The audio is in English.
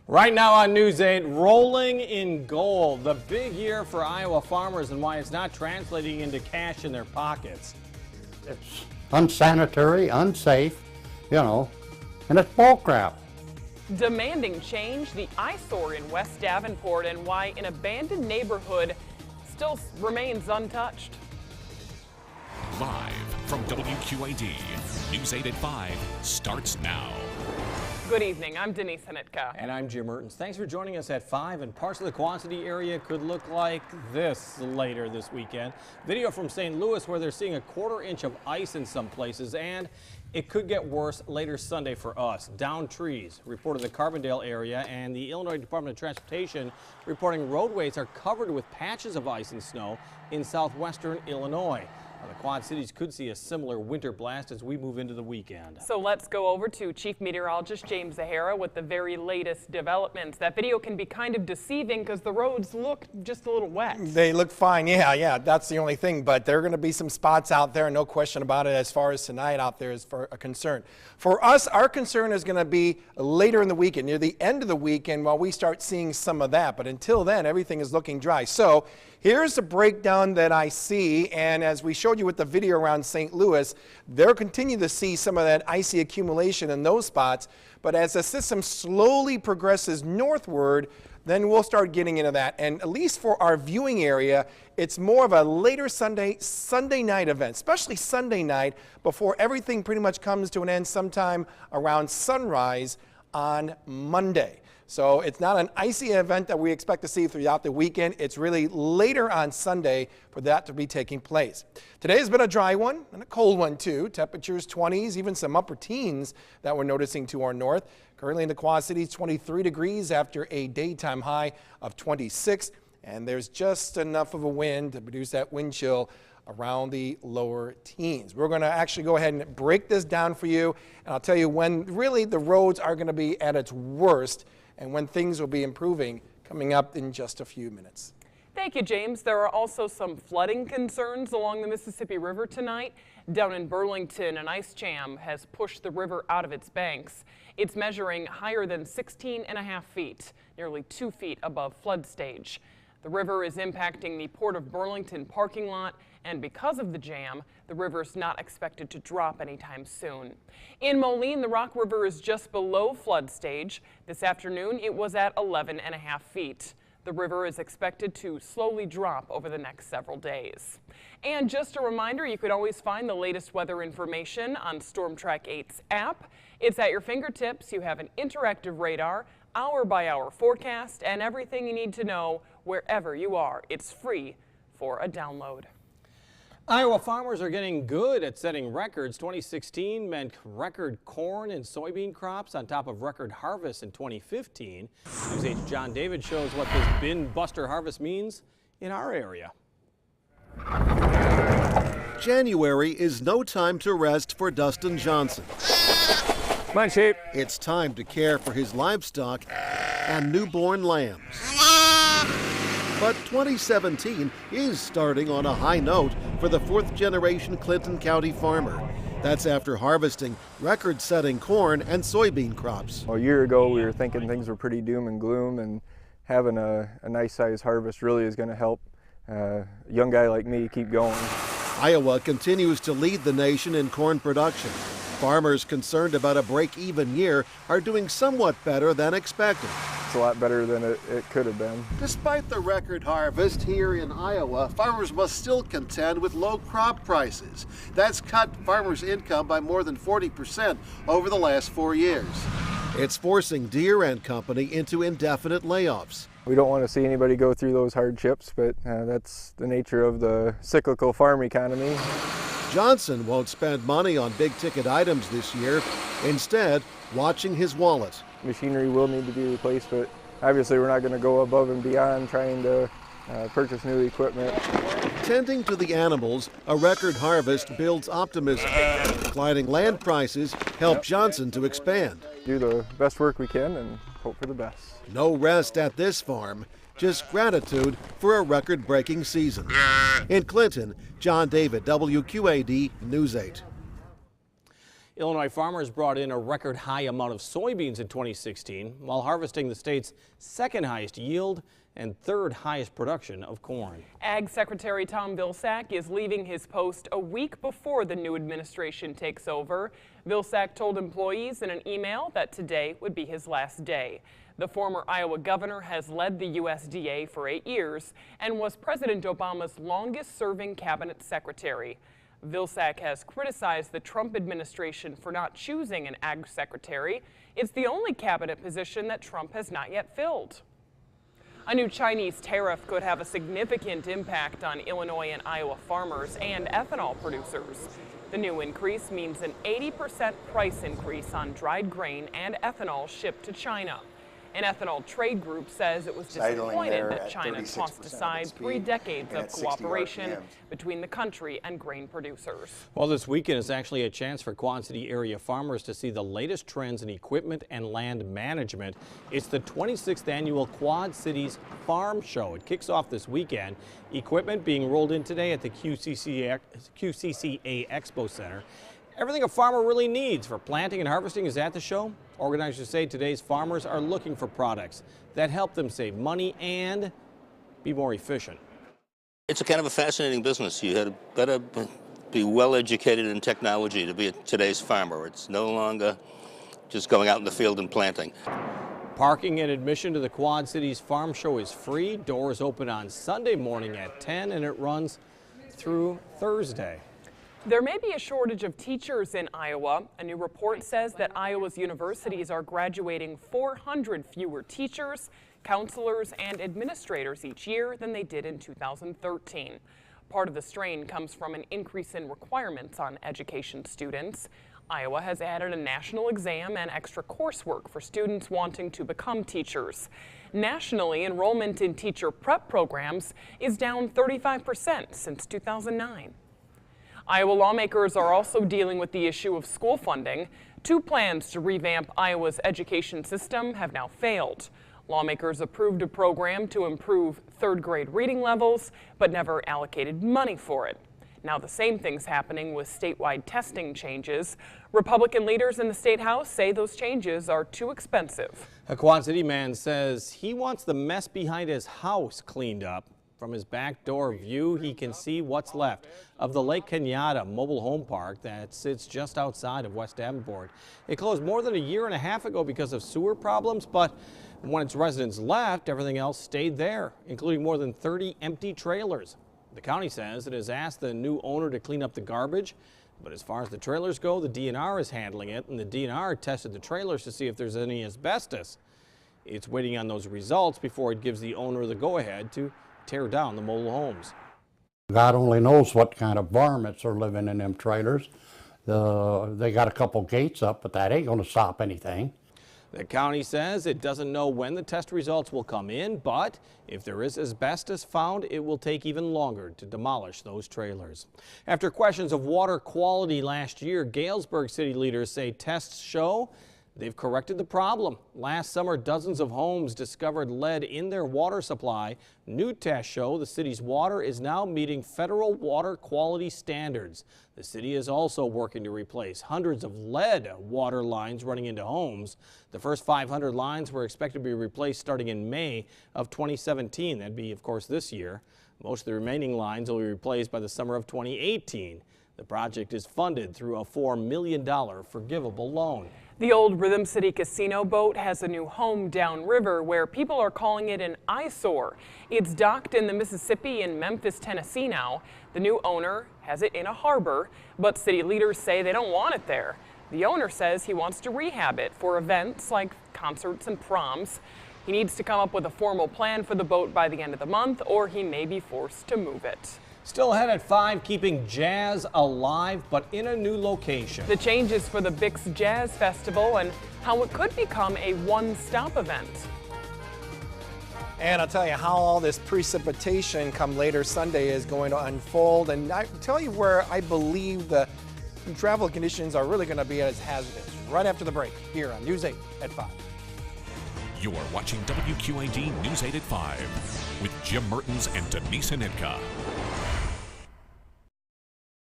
Right now on News 8, rolling in gold, the big year for Iowa farmers and why it's not translating into cash in their pockets. It's unsanitary, unsafe, and it's bullcrap. Demanding change, the eyesore in West Davenport and why an abandoned neighborhood still remains untouched. Live from WQAD, News 8 at 5 starts now. Good evening, I'm Denise Hanitka. And I'm Jim Mertens. Thanks for joining us at 5. And parts of the Quad City area could look like this later this weekend. Video from St. Louis where they're seeing a 1/4 inch of ice in some places, and it could get worse later Sunday for us. Downed trees reported the Carbondale area, and the Illinois Department of Transportation reporting roadways are covered with patches of ice and snow in southwestern Illinois. The Quad Cities could see a similar winter blast as we move into the weekend. So let's go over to Chief Meteorologist James Zahara with the very latest developments. That video can be kind of deceiving because the roads look just a little wet. They look fine, yeah, that's the only thing, but there are going to be some spots out there, no question about it, as far as tonight out there is for a concern. For us, our concern is going to be later in the weekend, near the end of the weekend, while we start seeing some of that, but until then, everything is looking dry. So here's the breakdown that I see, and as we showed you with the video around St. Louis, they'll continue to see some of that icy accumulation in those spots, but as the system slowly progresses northward, then we'll start getting into that. And at least for our viewing area, it's more of a later Sunday night event, especially Sunday night, before everything pretty much comes to an end sometime around sunrise on Monday. So it's not an icy event that we expect to see throughout the weekend. It's really later on Sunday for that to be taking place. Today has been a dry one and a cold one too. Temperatures 20s, even some upper teens that we're noticing to our north. Currently in the Quad Cities, 23 degrees after a daytime high of 26. And there's just enough of a wind to produce that wind chill around the lower teens. We're going to actually go ahead and break this down for you. And I'll tell you when really the roads are going to be at its worst and when things will be improving coming up in just a few minutes. Thank you, James. There are also some flooding concerns along the Mississippi River tonight. Down in Burlington, an ice jam has pushed the river out of its banks. It's measuring higher than 16.5 feet, nearly 2 feet above flood stage. The river is impacting the Port of Burlington parking lot, and because of the jam, the river is not expected to drop anytime soon. In Moline, the Rock River is just below flood stage. This afternoon, it was at 11.5 feet. The river is expected to slowly drop over the next several days. And just a reminder, you could always find the latest weather information on Storm Track 8's app. It's at your fingertips. You have an interactive radar, hour-by-hour forecast, and everything you need to know wherever you are. It's free for a download. Iowa farmers are getting good at setting records. 2016 meant record corn and soybean crops on top of record harvests in 2015. News 8's John David shows what this bin buster harvest means in our area. January is no time to rest for Dustin Johnson. Come on, sheep. It's time to care for his livestock and newborn lambs. But 2017 is starting on a high note for the fourth-generation Clinton County farmer. That's after harvesting record-setting corn and soybean crops. A year ago, we were thinking things were pretty doom and gloom, and having a nice-sized harvest really is going to help a young guy like me keep going. Iowa continues to lead the nation in corn production. Farmers concerned about a break-even year are doing somewhat better than expected. It's a lot better than it could have been. Despite the record harvest here in Iowa, farmers must still contend with low crop prices. That's cut farmers' income by more than 40% over the last 4 years. It's forcing Deere and Company into indefinite layoffs. We don't want to see anybody go through those hardships, but that's the nature of the cyclical farm economy. Johnson won't spend money on big-ticket items this year, instead watching his wallet. Machinery will need to be replaced, but obviously we're not going to go above and beyond trying to purchase new equipment. Tending to the animals, a record harvest builds optimism. Declining land prices help Johnson to expand. Do the best work we can and hope for the best. No rest at this farm, just gratitude for a record-breaking season. In Clinton, John David, WQAD News 8. Illinois farmers brought in a record high amount of soybeans in 2016 while harvesting the state's second highest yield and third highest production of corn. Ag Secretary Tom Vilsack is leaving his post a week before the new administration takes over. Vilsack told employees in an email that today would be his last day. The former Iowa governor has led the USDA for 8 years and was President Obama's longest-serving cabinet secretary. Vilsack has criticized the Trump administration for not choosing an ag secretary. It's the only cabinet position that Trump has not yet filled. A new Chinese tariff could have a significant impact on Illinois and Iowa farmers and ethanol producers. The new increase means an 80% price increase on dried grain and ethanol shipped to China. An ethanol trade group says it was disappointed that China tossed aside 3 decades of cooperation between the country and grain producers. Well, this weekend is actually a chance for Quad City area farmers to see the latest trends in equipment and land management. It's the 26th annual Quad Cities Farm Show. It kicks off this weekend. Equipment being rolled in today at the QCCA Expo Center. Everything a farmer really needs for planting and harvesting is at the show. Organizers say today's farmers are looking for products that help them save money and be more efficient. It's a kind of a fascinating business. You better be well educated in technology to be today's farmer. It's no longer just going out in the field and planting. Parking and admission to the Quad Cities Farm Show is free. Doors open on Sunday morning at 10 and it runs through Thursday. There may be a shortage of teachers in Iowa. A new report says that Iowa's universities are graduating 400 fewer teachers, counselors, and administrators each year than they did in 2013. Part of the strain comes from an increase in requirements on education students. Iowa has added a national exam and extra coursework for students wanting to become teachers. Nationally, enrollment in teacher prep programs is down 35% since 2009. Iowa lawmakers are also dealing with the issue of school funding. 2 plans to revamp Iowa's education system have now failed. Lawmakers approved a program to improve 3rd grade reading levels, but never allocated money for it. Now the same thing's happening with statewide testing changes. Republican leaders in the State House say those changes are too expensive. A Quad City man says he wants the mess behind his house cleaned up. From his back door view, he can see what's left of the Lake Kenyatta mobile home park that sits just outside of West Davenport. It closed more than a year and a half ago because of sewer problems, but when its residents left, everything else stayed there, including more than 30 empty trailers. The county says it has asked the new owner to clean up the garbage, but as far as the trailers go, the DNR is handling it, and the DNR tested the trailers to see if there's any asbestos. It's waiting on those results before it gives the owner the go-ahead to tear down the mobile homes. God only knows what kind of varmints are living in them trailers. They got a couple gates up, but that ain't going to stop anything. The county says it doesn't know when the test results will come in, but if there is asbestos found, it will take even longer to demolish those trailers. After questions of water quality last year, Galesburg city leaders say tests show they've corrected the problem. Last summer, dozens of homes discovered lead in their water supply. New tests show the city's water is now meeting federal water quality standards. The city is also working to replace hundreds of lead water lines running into homes. The first 500 lines were expected to be replaced starting in May of 2017. That'd be, of course, this year. Most of the remaining lines will be replaced by the summer of 2018. The project is funded through a $4 million forgivable loan. The old Rhythm City Casino boat has a new home downriver where people are calling it an eyesore. It's docked in the Mississippi in Memphis, Tennessee now. The new owner has it in a harbor, but city leaders say they don't want it there. The owner says he wants to rehab it for events like concerts and proms. He needs to come up with a formal plan for the boat by the end of the month, or he may be forced to move it. Still ahead at 5, keeping jazz alive, but in a new location. The changes for the Bix Jazz Festival and how it could become a one-stop event. And I'll tell you how all this precipitation come later Sunday is going to unfold. And I'll tell you where I believe the travel conditions are really going to be as hazardous right after the break here on News 8 at 5. You are watching WQAD News 8 at 5 with Jim Mertens and Denise Hanitka.